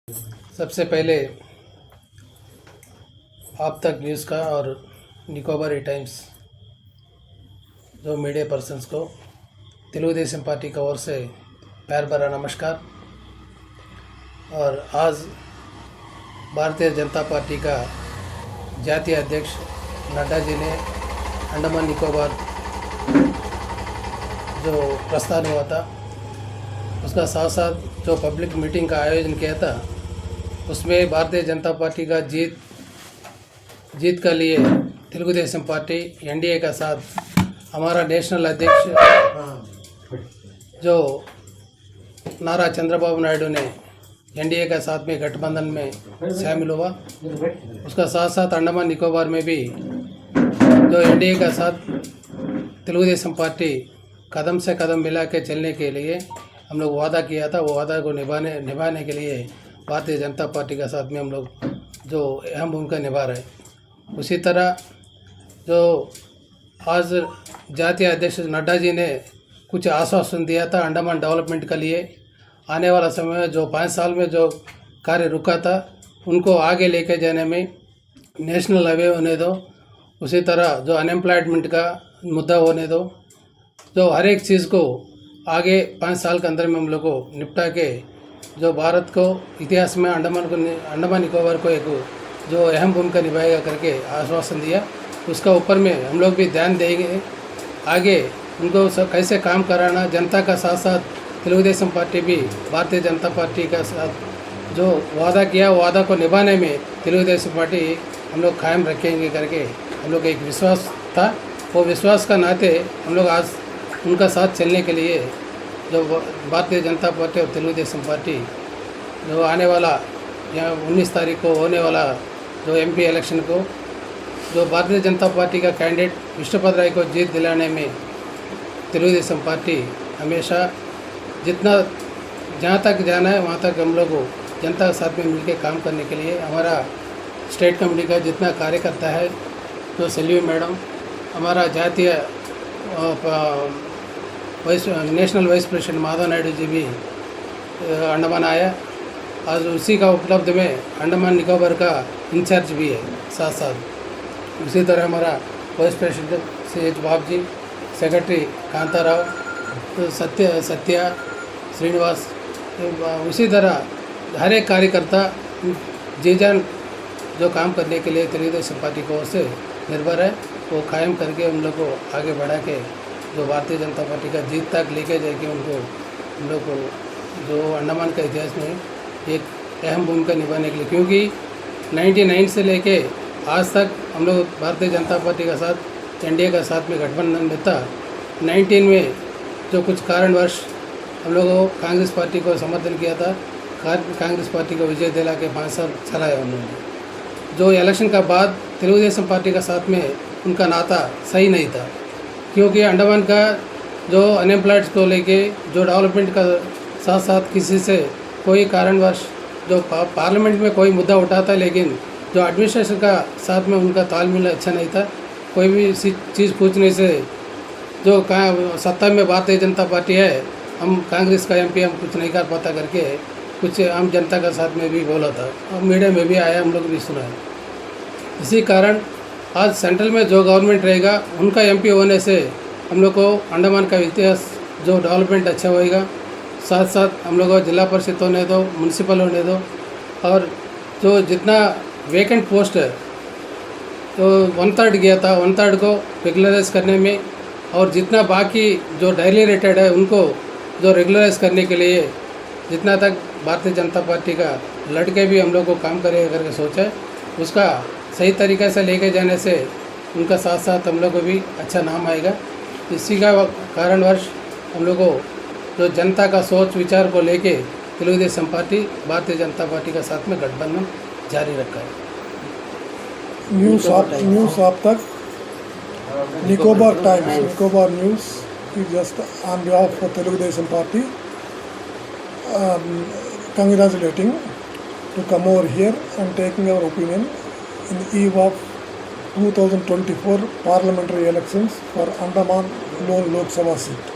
सबसे पहले आप तक न्यूज़ का और निकोबारी टाइम्स जो मीडिया पर्सन्स को तेलुगुदेशम पार्टी की ओर से प्यार भरा नमस्कार। और आज भारतीय जनता पार्टी का जातीय अध्यक्ष नड्डा जी ने अंडमान निकोबार जो प्रस्थान हुआ था उसका साथ साथ जो पब्लिक मीटिंग का आयोजन किया था उसमें भारतीय जनता पार्टी का जीत का लिए तेलुगुदेशम पार्टी एनडीए का साथ हमारा नेशनल अध्यक्ष जो नारा चंद्रबाबू नायडू ने एनडीए का साथ में गठबंधन में शामिल हुआ। उसका साथ साथ अंडमान निकोबार में भी जो एनडीए का साथ तेलुगुदेशम पार्टी कदम से कदम मिला के चलने के लिए हम लोग वादा किया था, वो वादा को निभाने के लिए भारतीय जनता पार्टी का साथ में हम लोग जो अहम भूमिका निभा रहे हैं। उसी तरह जो आज जातीय अध्यक्ष नड्डा जी ने कुछ आश्वासन दिया था अंडमान डेवलपमेंट के लिए, आने वाला समय में जो 5 साल में जो कार्य रुका था उनको आगे लेके जाने में नेशनल हाईवे होने दो, उसी तरह जो अनएम्प्लॉयमेंट का मुद्दा होने दो, जो हर एक चीज़ को आगे 5 साल के अंदर में हम लोग को निपटा के जो भारत को इतिहास में अंडमान निकोबार को एक जो अहम भूमिका निभाएगा करके आश्वासन दिया। उसका ऊपर में हम लोग भी ध्यान देंगे, आगे उनको कैसे काम कराना, जनता का साथ साथ तेलुगुदेशम पार्टी भी भारतीय जनता पार्टी का साथ जो वादा किया वादा को निभाने में तेलुगुदेशम पार्टी हम लोग कायम रखेंगे करके हम लोग एक विश्वास था। वो विश्वास का नाते हम लोग आज उनका साथ चलने के लिए जो भारतीय जनता पार्टी और तेलुगुदेशम पार्टी जो आने वाला यहाँ 19 तारीख को होने वाला जो एमपी इलेक्शन को जो भारतीय जनता पार्टी का कैंडिडेट विष्णुपद राय को जीत दिलाने में तेलुगुदेशम पार्टी हमेशा जितना जहाँ तक जाना है वहाँ तक हम लोग को जनता के साथ में मिलकर काम करने के लिए हमारा स्टेट कमेटी का जितना कार्यकर्ता है जो सेल्वी मैडम, हमारा जातीय national vice president Madhav Naidu ji भी अंडमान आया। आज उसी का उपलब्ध में अंडमान निकोबार का इंचार्ज भी है साथ साथ। उसी तरह हमारा वाइस प्रेसिडेंट CH बाब जी, सेक्रेटरी कांताराव, तो सत्या श्रीनिवास, उसी तरह हर एक कार्यकर्ता जी जान जो काम करने के लिए तेलुगुदेशम पार्टी की ओर से निर्भर है, वो कायम करके हम लोग को आगे बढ़ा के जो भारतीय जनता पार्टी का जीत तक लेके जाके उनको हम लोग को जो अंडमान का इतिहास में एक अहम भूमिका निभाने के लिए, क्योंकि 99 से लेके आज तक हम लोग भारतीय जनता पार्टी का साथ एनडीए का साथ में गठबंधन में था। 19 में जो कुछ कारणवश हम लोगों को कांग्रेस पार्टी को समर्थन किया था, कांग्रेस पार्टी को विजय दिला के 5 साल चलाया उन्होंने। जो इलेक्शन का बाद तेलुगुदेशम पार्टी का साथ में उनका नाता सही नहीं था, क्योंकि अंडमान का जो अनएम्प्लॉयड को लेके जो डेवलपमेंट का साथ साथ किसी से कोई कारणवश जो पार्लियामेंट में कोई मुद्दा उठाता, लेकिन जो एडमिनिस्ट्रेशन का साथ में उनका तालमेल अच्छा नहीं था। कोई भी चीज़ पूछने से जो सत्ता में भारतीय जनता पार्टी है, हम कांग्रेस का एमपी हम कुछ नहीं कर पाता करके कुछ आम जनता का साथ में भी बोला था और मीडिया में भी आया, हम लोग भी सुना है। इसी कारण आज सेंट्रल में जो गवर्नमेंट रहेगा उनका एमपी होने से हम लोग को अंडमान का इतिहास जो डेवलपमेंट अच्छा होएगा, साथ साथ हम लोग को जिला परिषद होने दो, म्यूनसिपल होने दो, और जो जितना वेकेंट पोस्ट है तो 1/3 गया था, 1/3 को रेगुलराइज करने में, और जितना बाकी जो डेली रेटेड है उनको जो रेगुलराइज करने के लिए जितना तक भारतीय जनता पार्टी का लड़के भी हम लोग को काम करेगा करके सोचा है, उसका सही तरीके से लेके जाने से उनका साथ साथ हम लोग को भी अच्छा नाम आएगा। इसी का कारणवश हम लोग को जो जनता का सोच विचार को लेके तेलुगुदेशम पार्टी भारतीय जनता पार्टी का साथ में गठबंधन जारी रखा है। न्यूज़ आप तक Nicobar times, Nicobar news is just on behalf of Telugu Party congratulating to come over here and taking our opinion in the eve of 2024 parliamentary elections for Andaman Lok Sabha seat.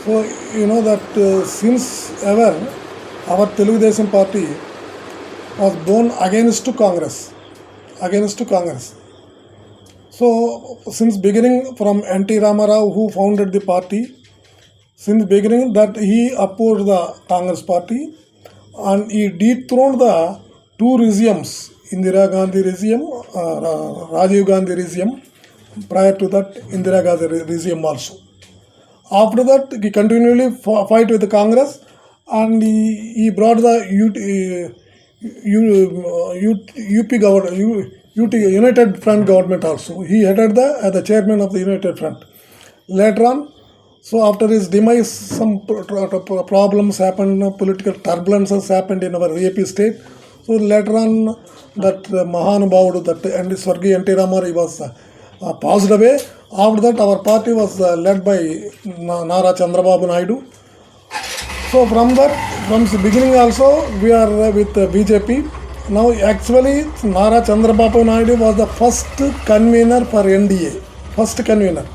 So you know that since ever our Telugudesam party was born against Congress. So since beginning from N.T. Ramarao, who founded the party, since beginning that he opposed the Congress party and he dethroned the two regimes, Indira Gandhi regime, Rajiv Gandhi regime, prior to that Indira Gandhi regime also. After that, he continually fight with the Congress and he brought the UP government, United Front government also. He headed the chairman of the United Front. Later on, so after his demise, some problems happened, political turbulences happened in our AP state. So later on, that Mahanubhavudu, that Swargi N.T. Ramarao, he was passed away. After that, our party was led by Nara Chandrababu Naidu. So from the beginning also, we are with BJP. Now actually, Nara Chandrababu Naidu was the first convener for NDA. First convener.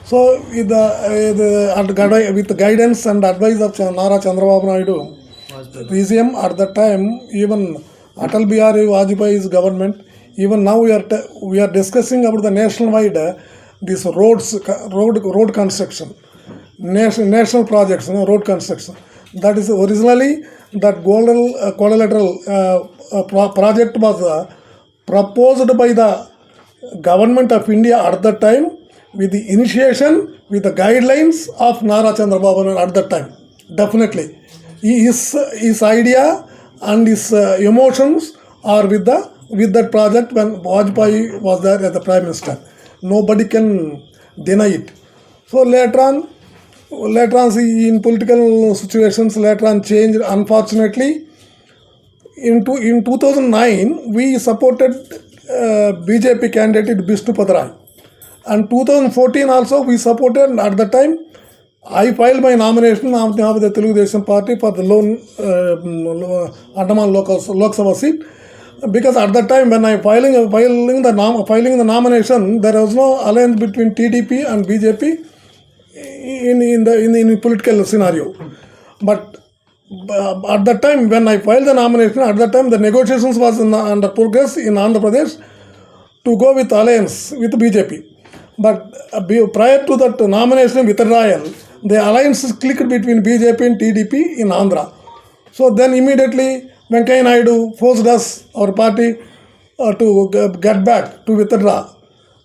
So with the guidance and advice of Nara Chandrababu Naidu regime at that time, even Atal Bihari Vajpayee's government, even now we are discussing about the nationwide these road construction, national projects, road construction. That is originally that golden quadrilateral project was proposed by the government of India at that time with the initiation, with the guidelines of Nara Chandrababu at that time. Definitely, his idea and his emotions are with that project when Vajpayee was there as the Prime Minister. Nobody can deny it. So later on see, in political situations later on changed. Unfortunately, in 2009 we supported BJP candidate Bishnupad Rai, and 2014 also we supported. At the time I filed my nomination of the Telugudesam party for the lone Andaman Lok Sabha seat, because at that time when I filing the nomination, there was no alliance between TDP and BJP in the political scenario. But at that time when I filed the nomination, at that time the negotiations was under progress in Andhra Pradesh to go with alliance with BJP. But prior to that nomination withdrawal, the alliance clicked between BJP and TDP in Andhra. So then immediately Venkaiah Naidu forced us, our party, to get back, to withdraw.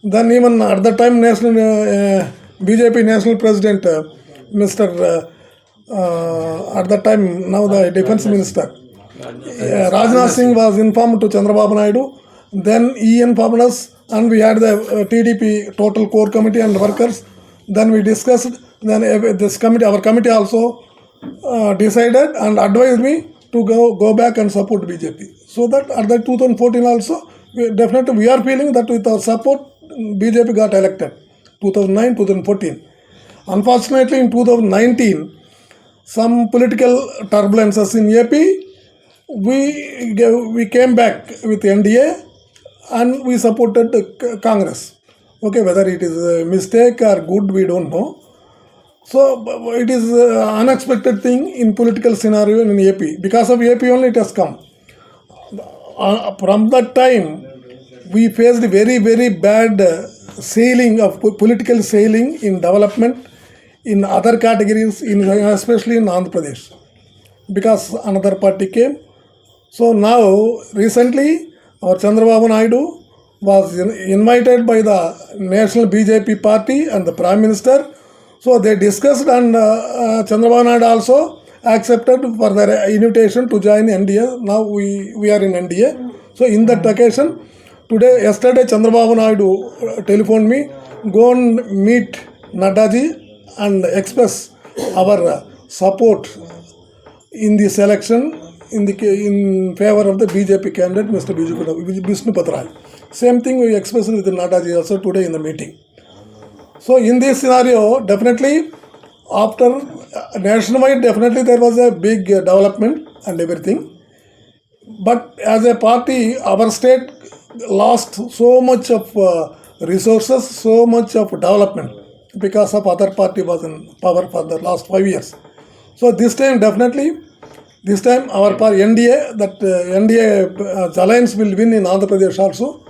Then even at the time BJP National President, Mr. At that time, now the Defence Minister, Rajnath Singh was informed to Chandrababu Naidu. Then he informed us and we had the TDP total core committee and workers. Then we discussed. Then this committee, our committee also decided and advised me to go back and support BJP. So that at the 2014 also, we are feeling that with our support, BJP got elected. 2009, 2014. Unfortunately, in 2019, some political turbulences in AP, we came back with NDA and we supported Congress. Okay, whether it is a mistake or good, we don't know. So it is an unexpected thing in political scenario in AP. Because of AP only it has come. From that time, we faced very, very bad political sailing in development in other categories, especially in Andhra Pradesh, because another party came. So now, recently, our Chandrababu Naidu was invited by the national BJP party and the Prime Minister. So they discussed and Chandrababu Naidu also accepted for their invitation to join NDA. Now we are in NDA. So in that occasion, yesterday Chandrababu Naidu telephoned me, go and meet Naddaji and express our support in this election in favor of the BJP candidate Mr. Bishnupad Rai. Same thing we expressed with Naddaji also today in the meeting. So in this scenario, definitely after nationwide, definitely there was a big development and everything. But as a party, our state lost so much of resources, so much of development because of other party was in power for the last 5 years. So this time definitely This time our NDA, that NDA alliance will win in Andhra Pradesh also.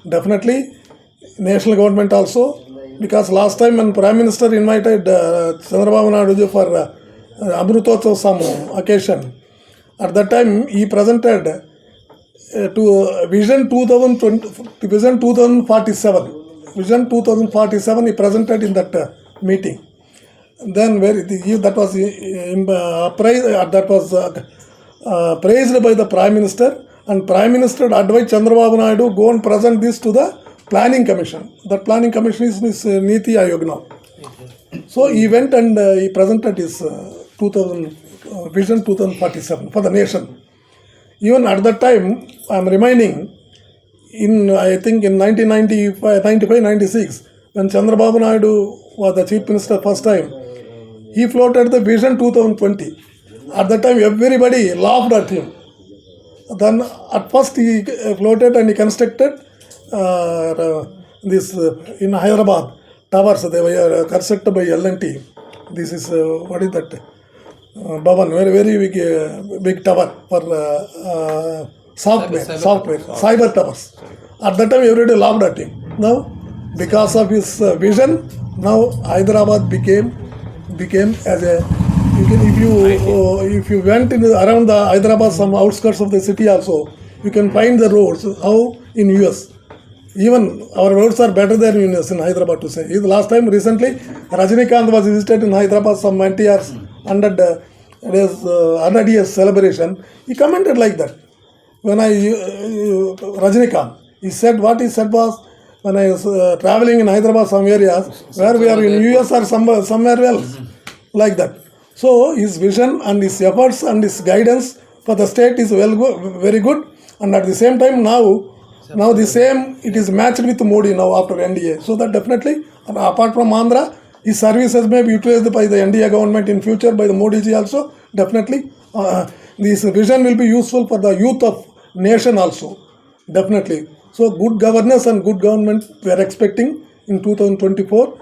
Definitely, national government also. Because last time when Prime Minister invited Chandrababu Naidu for Amrutotsav some occasion, at that time he presented to Vision 2020, Vision 2047. Vision 2047 he presented in that meeting. Then that was praised by the Prime Minister, and Prime Minister advised Chandrababu Naidu go and present this to the Planning Commission. That Planning Commission is Niti Aayog now. So he went and he presented his Vision 2047 for the nation. Even at that time, I am reminding, I think in 1995-96, when Chandrababu Naidu was the Chief Minister first time, he floated the Vision 2020. At that time, everybody laughed at him. Then at first he floated and he constructed this in Hyderabad towers. They were constructed by L&T. This is what is that? Bhavan, very big tower for software, cyber towers. At that time, everybody laughed at him. Now, because of his vision, now Hyderabad became as a. If you went around the Hyderabad, some outskirts of the city also, you can find the roads. How in US, even our roads are better than in US in Hyderabad to say. Last time recently, Rajinikanth was visited in Hyderabad some 90 years 100 years celebration. He commented like that. When Rajinikanth, he said what he said was, when I was traveling in Hyderabad some areas where we are in US or somewhere else, like that. So his vision and his efforts and his guidance for the state is very good, and at the same time now the same it is matched with Modi now after NDA. So that definitely, apart from Andhra, his services may be utilized by the NDA government in future, by the Modi ji also. Definitely, this vision will be useful for the youth of nation also. Definitely. So good governance and good government we are expecting in 2024.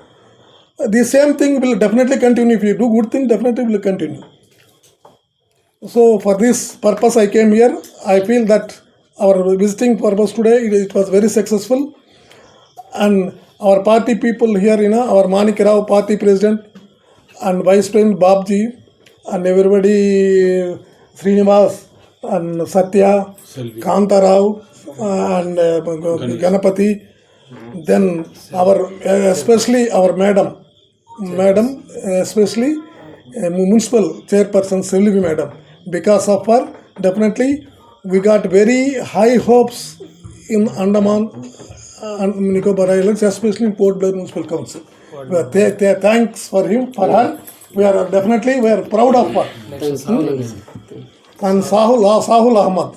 The same thing will definitely continue. If you do good thing, definitely will continue. So for this purpose I came here. I feel that our visiting purpose today, it was very successful. And our party people here, our Manik Rao, party president, and vice president Babji, and everybody, Srinivas, and Satya, Kanta Rao, and Ganapati. Then especially our madam, especially municipal chairperson Selvi madam. Because of her, definitely we got very high hopes in Andaman and Nicobar Islands, especially in Port Blair Municipal Council. Thanks for her. We are proud of her. And Sahul Ahmad.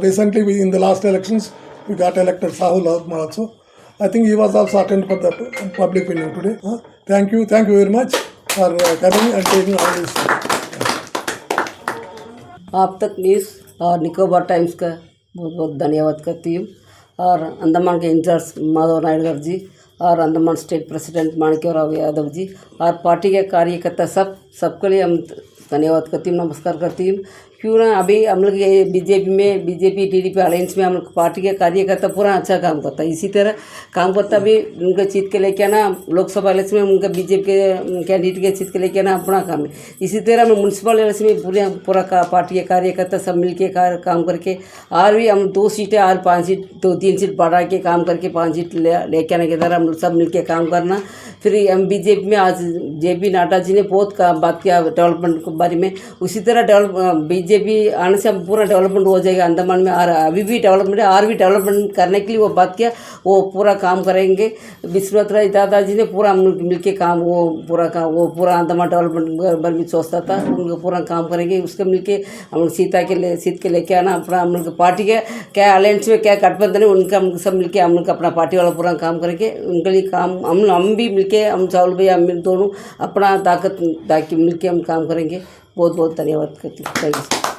Recently, in the last elections, we got elected Sahul Ahmad also. I think he was also attended for the public opinion today. Thank you very much for coming and taking all this. आप तक news और Nicobar times का बहुत बहुत धन्यवाद करती हूँ, और अंडमान के इंचार्ज माधव नायडू जी, और अंडमान स्टेट प्रेसिडेंट माणिक्यराव यादव जी, और पार्टी के कार्यकर्ता सबके लिए हम धन्यवाद करती हूँ, नमस्कार करती हूँ। क्यों ना अभी हम लोग ये बीजेपी टीडीपी अलायंस में हम लोग पार्टी के कार्यकर्ता पूरा अच्छा काम करता है। इसी तरह काम करता भी उनके जीत के लेके आना, लोकसभा इलेक्शन में उनका बीजेपी के कैंडिडेट के जीत के लेके आना अपना काम है। इसी तरह हम म्यूनसिपल इलेक्शन में पूरा पार्टी के कार्यकर्ता सब मिल के काम करके, और भी हम 2 सीटें और 5 सीट 2-3 सीट बढ़ा के काम करके 5 सीट लेके आने के तरह हम सब मिल के काम करना। फिर हम बीजेपी में आज JP नड्डा जी ने बहुत बात किया डेवलपमेंट के बारे में। उसी तरह बीजेपी आने से हम पूरा डेवलपमेंट हो जाएगा अंडमान में, और अभी भी डेवलपमेंट है, और भी डेवलपमेंट करने के लिए वो बात किया, वो पूरा काम करेंगे। विश्वनाथ राय दादाजी ने पूरा हम मिल के काम वो पूरा अंडमान डेवलपमेंट बारे में सोचता था, उनको पूरा काम करेंगे। उसके मिल के हम लोग सीट के लेके आना अपना, हम लोग पार्टी के क्या अलायंस में क्या गठबंधन है उनका हम सब मिल के हम लोग अपना पार्टी वाला पूरा काम करेंगे। उनके लिए काम हम भी मिल के, हम चावल भैया दोनों अपना ताकत मिल के हम काम करेंगे। बहुत बहुत धन्यवाद करती हूँ। Thank you.